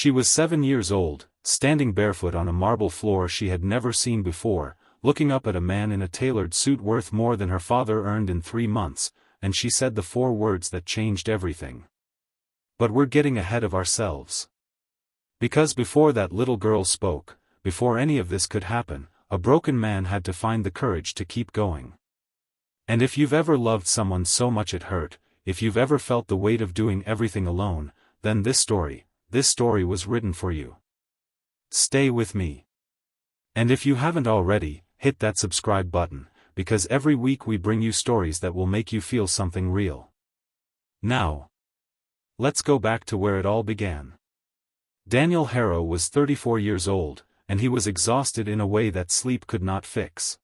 She was 7 years old, standing barefoot on a marble floor she had never seen before, looking up at a man in a tailored suit worth more than her father earned in 3 months, and she said the 4 words that changed everything. But we're getting ahead of ourselves. Because before that little girl spoke, before any of this could happen, a broken man had to find the courage to keep going. And if you've ever loved someone so much it hurt, if you've ever felt the weight of doing everything alone, then this story was written for you. Stay with me. And if you haven't already, hit that subscribe button, because every week we bring you stories that will make you feel something real. Now, let's go back to where it all began. Daniel Harrow was 34 years old, and he was exhausted in a way that sleep could not fix.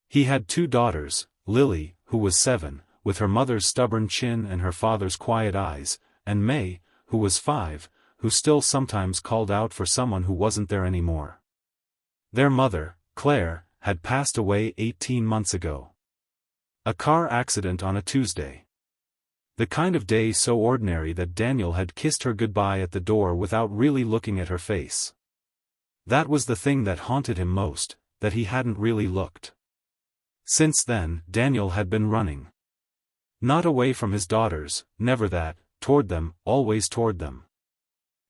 He had 2 daughters, Lily, who was 7, with her mother's stubborn chin and her father's quiet eyes, and May, who was 5, who still sometimes called out for someone who wasn't there anymore. Their mother, Claire, had passed away 18 months ago. A car accident on a Tuesday. The kind of day so ordinary that Daniel had kissed her goodbye at the door without really looking at her face. That was the thing that haunted him most, that he hadn't really looked. Since then, Daniel had been running. Not away from his daughters, never that, toward them, always toward them.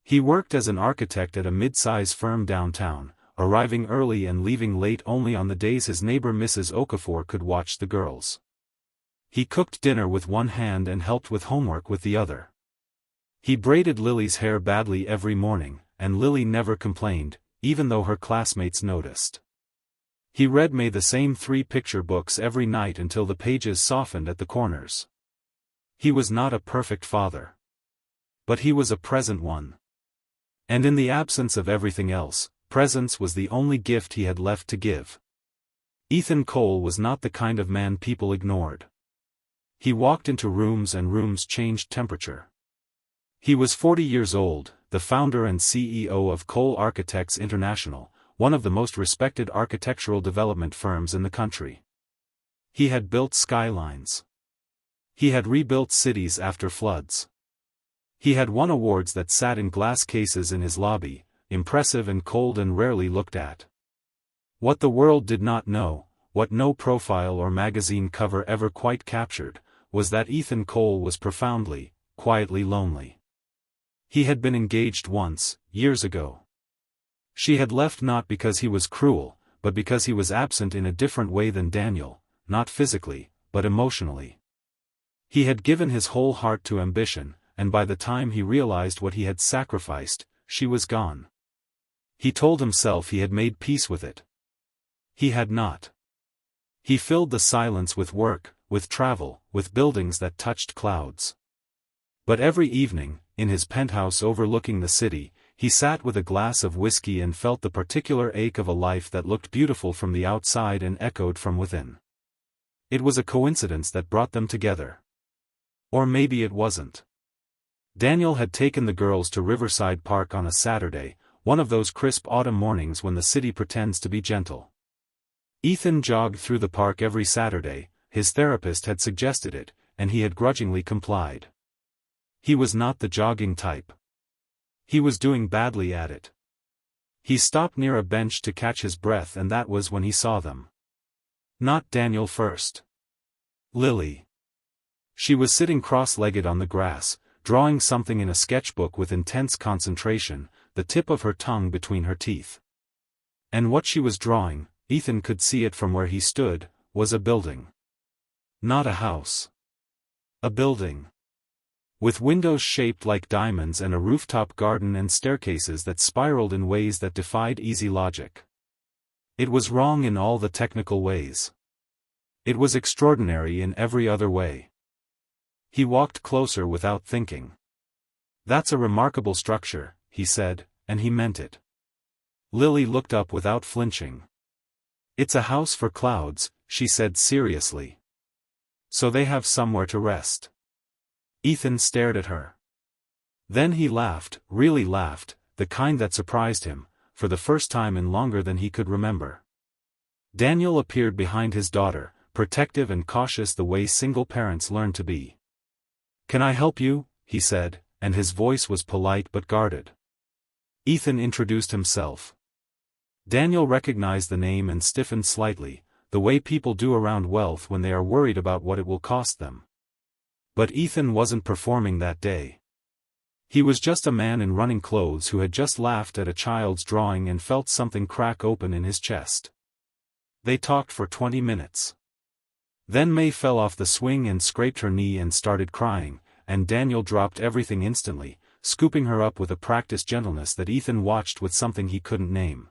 He worked as an architect at a mid-size firm downtown, arriving early and leaving late only on the days his neighbor Mrs. Okafor could watch the girls. He cooked dinner with one hand and helped with homework with the other. He braided Lily's hair badly every morning, and Lily never complained, even though her classmates noticed. He read May the same 3 picture books every night until the pages softened at the corners. He was not a perfect father. But he was a present one. And in the absence of everything else, presence was the only gift he had left to give. Ethan Cole was not the kind of man people ignored. He walked into rooms and rooms changed temperature. He was 40 years old, the founder and CEO of Cole Architects International, one of the most respected architectural development firms in the country. He had built skylines. He had rebuilt cities after floods. He had won awards that sat in glass cases in his lobby, impressive and cold and rarely looked at. What the world did not know, what no profile or magazine cover ever quite captured, was that Ethan Cole was profoundly, quietly lonely. He had been engaged once, years ago. She had left not because he was cruel, but because he was absent in a different way than Daniel, not physically, but emotionally. He had given his whole heart to ambition, and by the time he realized what he had sacrificed, she was gone. He told himself he had made peace with it. He had not. He filled the silence with work, with travel, with buildings that touched clouds. But every evening, in his penthouse overlooking the city, he sat with a glass of whiskey and felt the particular ache of a life that looked beautiful from the outside and echoed from within. It was a coincidence that brought them together. Or maybe it wasn't. Daniel had taken the girls to Riverside Park on a Saturday, one of those crisp autumn mornings when the city pretends to be gentle. Ethan jogged through the park every Saturday, his therapist had suggested it, and he had grudgingly complied. He was not the jogging type. He was doing badly at it. He stopped near a bench to catch his breath, and that was when he saw them. Not Daniel first. Lily. She was sitting cross-legged on the grass, drawing something in a sketchbook with intense concentration, the tip of her tongue between her teeth. And what she was drawing, Ethan could see it from where he stood, was a building. Not a house. A building. With windows shaped like diamonds and a rooftop garden and staircases that spiraled in ways that defied easy logic. It was wrong in all the technical ways. It was extraordinary in every other way. He walked closer without thinking. "That's a remarkable structure," he said, and he meant it. Lily looked up without flinching. "It's a house for clouds," she said seriously. "So they have somewhere to rest." Ethan stared at her. Then he laughed, really laughed, the kind that surprised him, for the first time in longer than he could remember. Daniel appeared behind his daughter, protective and cautious the way single parents learn to be. "Can I help you?" he said, and his voice was polite but guarded. Ethan introduced himself. Daniel recognized the name and stiffened slightly, the way people do around wealth when they are worried about what it will cost them. But Ethan wasn't performing that day. He was just a man in running clothes who had just laughed at a child's drawing and felt something crack open in his chest. They talked for 20 minutes. Then May fell off the swing and scraped her knee and started crying, and Daniel dropped everything instantly, scooping her up with a practiced gentleness that Ethan watched with something he couldn't name.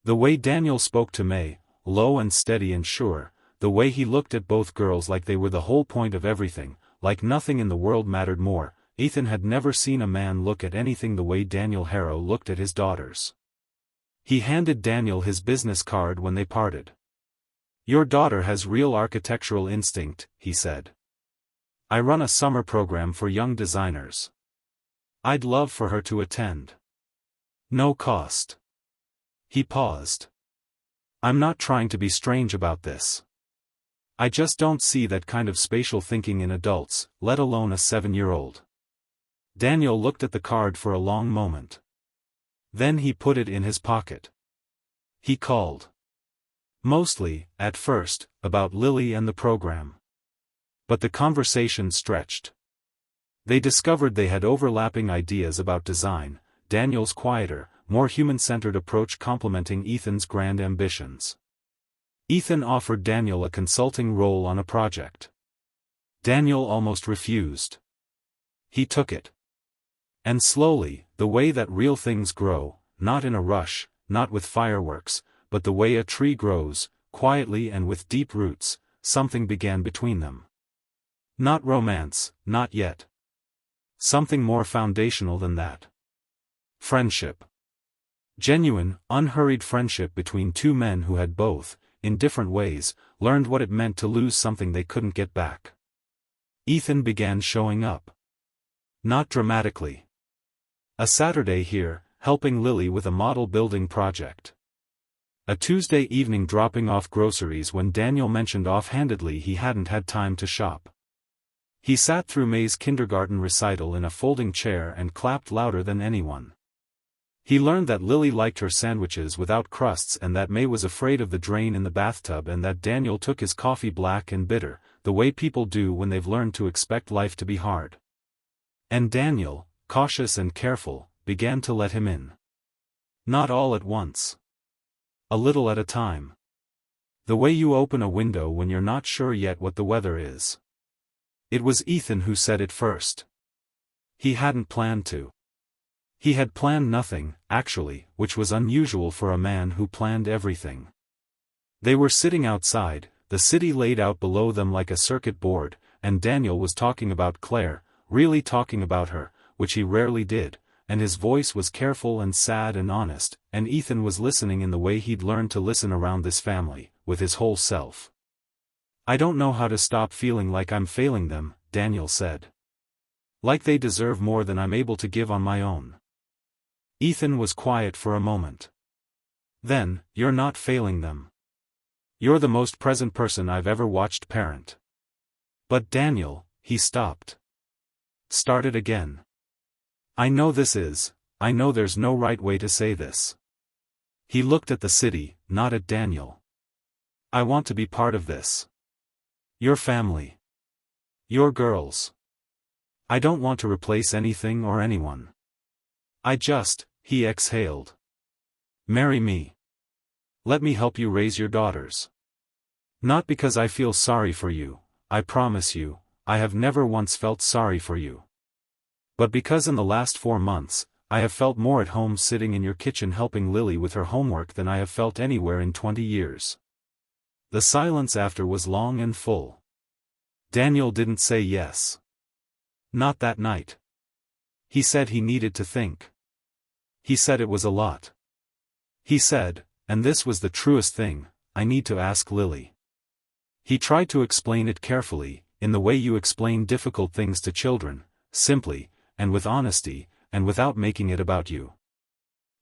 The way Daniel spoke to May, low and steady and sure, the way he looked at both girls like they were the whole point of everything, like nothing in the world mattered more, Ethan had never seen a man look at anything the way Daniel Harrow looked at his daughters. He handed Daniel his business card when they parted. "Your daughter has real architectural instinct," he said. "I run a summer program for young designers. I'd love for her to attend. No cost." He paused. "I'm not trying to be strange about this. I just don't see that kind of spatial thinking in adults, let alone a 7-year-old. Daniel looked at the card for a long moment. Then he put it in his pocket. He called. Mostly, at first, about Lily and the program. But the conversation stretched. They discovered they had overlapping ideas about design, Daniel's quieter, more human-centered approach complementing Ethan's grand ambitions. Ethan offered Daniel a consulting role on a project. Daniel almost refused. He took it. And slowly, the way that real things grow, not in a rush, not with fireworks, but the way a tree grows, quietly and with deep roots, something began between them. Not romance, not yet. Something more foundational than that. Friendship. Genuine, unhurried friendship between two men who had both, in different ways, learned what it meant to lose something they couldn't get back. Ethan began showing up. Not dramatically. A Saturday here, helping Lily with a model building project. A Tuesday evening dropping off groceries when Daniel mentioned offhandedly he hadn't had time to shop. He sat through May's kindergarten recital in a folding chair and clapped louder than anyone. He learned that Lily liked her sandwiches without crusts and that May was afraid of the drain in the bathtub and that Daniel took his coffee black and bitter, the way people do when they've learned to expect life to be hard. And Daniel, cautious and careful, began to let him in. Not all at once. A little at a time. The way you open a window when you're not sure yet what the weather is. It was Ethan who said it first. He hadn't planned to. He had planned nothing, actually, which was unusual for a man who planned everything. They were sitting outside, the city laid out below them like a circuit board, and Daniel was talking about Claire, really talking about her, which he rarely did, and his voice was careful and sad and honest, and Ethan was listening in the way he'd learned to listen around this family, with his whole self. "I don't know how to stop feeling like I'm failing them," Daniel said. "Like they deserve more than I'm able to give on my own." Ethan was quiet for a moment. "Then, you're not failing them. You're the most present person I've ever watched parent." "But Daniel," he stopped. Started again. I know there's no right way to say this." He looked at the city, not at Daniel. "I want to be part of this. Your family. Your girls. I don't want to replace anything or anyone. He exhaled. "Marry me. Let me help you raise your daughters. Not because I feel sorry for you, I promise you, I have never once felt sorry for you. But because in the last 4 months, I have felt more at home sitting in your kitchen helping Lily with her homework than I have felt anywhere in 20 years. The silence after was long and full. Daniel didn't say yes. Not that night. He said he needed to think. He said it was a lot. He said, and this was the truest thing, I need to ask Lily. He tried to explain it carefully, in the way you explain difficult things to children, simply, and with honesty, and without making it about you.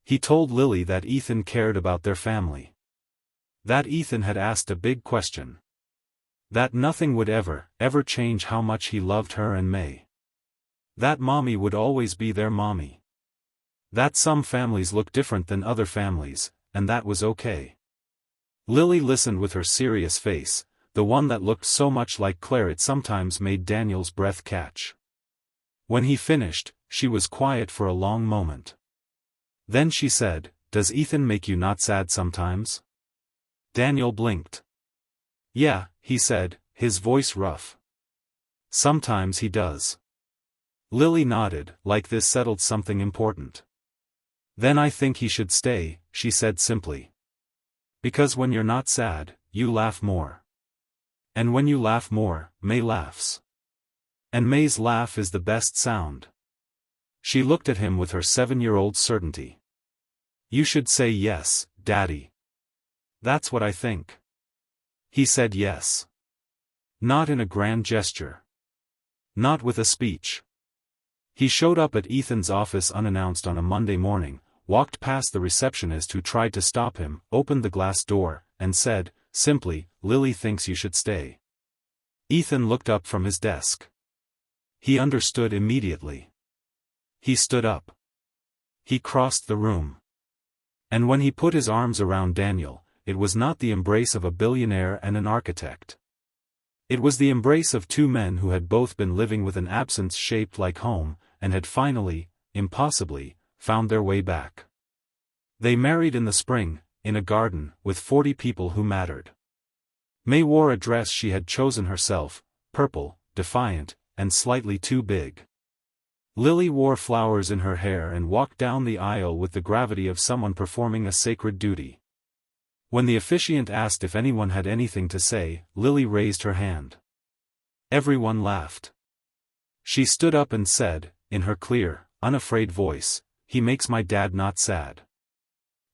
He told Lily that Ethan cared about their family. That Ethan had asked a big question. That nothing would ever change how much he loved her and May. That mommy would always be their mommy. That some families look different than other families, and that was okay. Lily listened with her serious face, the one that looked so much like Claire it sometimes made Daniel's breath catch. When he finished, she was quiet for a long moment. Then she said, "Does Ethan make you not sad sometimes?" Daniel blinked. "Yeah," he said, his voice rough. "Sometimes he does." Lily nodded, like this settled something important. "Then I think he should stay," she said simply. "Because when you're not sad, you laugh more. And when you laugh more, May laughs. And May's laugh is the best sound." She looked at him with her 7-year-old certainty. "You should say yes, Daddy." "That's what I think." He said yes. Not in a grand gesture. Not with a speech. He showed up at Ethan's office unannounced on a Monday morning, walked past the receptionist who tried to stop him, opened the glass door, and said, simply, "Lily thinks you should stay." Ethan looked up from his desk. He understood immediately. He stood up. He crossed the room. And when he put his arms around Daniel, it was not the embrace of a billionaire and an architect. It was the embrace of two men who had both been living with an absence shaped like home, and had finally, impossibly, found their way back. They married in the spring, in a garden, with 40 people who mattered. May wore a dress she had chosen herself, purple, defiant, and slightly too big. Lily wore flowers in her hair and walked down the aisle with the gravity of someone performing a sacred duty. When the officiant asked if anyone had anything to say, Lily raised her hand. Everyone laughed. She stood up and said, in her clear, unafraid voice, "He makes my dad not sad."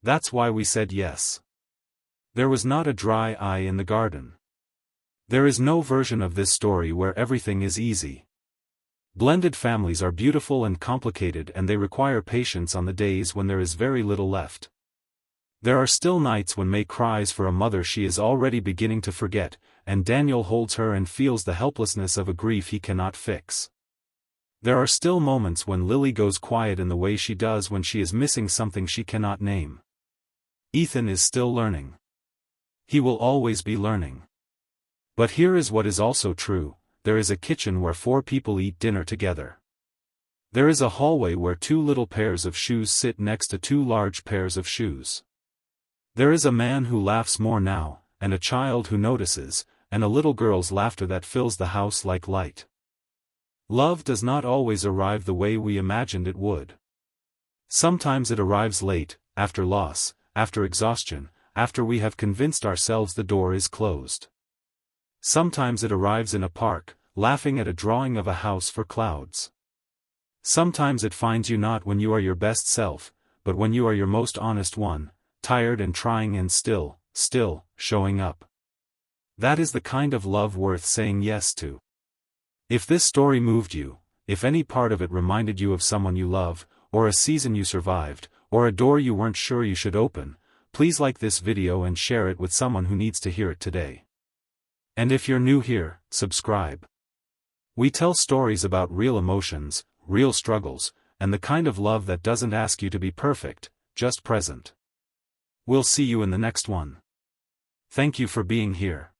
That's why we said yes. There was not a dry eye in the garden. There is no version of this story where everything is easy. Blended families are beautiful and complicated, and they require patience on the days when there is very little left. There are still nights when May cries for a mother she is already beginning to forget, and Daniel holds her and feels the helplessness of a grief he cannot fix. There are still moments when Lily goes quiet in the way she does when she is missing something she cannot name. Ethan is still learning. He will always be learning. But here is what is also true: there is a kitchen where 4 people eat dinner together. There is a hallway where 2 little pairs of shoes sit next to 2 large pairs of shoes. There is a man who laughs more now, and a child who notices, and a little girl's laughter that fills the house like light. Love does not always arrive the way we imagined it would. Sometimes it arrives late, after loss, after exhaustion, after we have convinced ourselves the door is closed. Sometimes it arrives in a park, laughing at a drawing of a house for clouds. Sometimes it finds you not when you are your best self, but when you are your most honest one, tired and trying and still showing up. That is the kind of love worth saying yes to. If this story moved you, if any part of it reminded you of someone you love, or a season you survived, or a door you weren't sure you should open, please like this video and share it with someone who needs to hear it today. And if you're new here, subscribe. We tell stories about real emotions, real struggles, and the kind of love that doesn't ask you to be perfect, just present. We'll see you in the next one. Thank you for being here.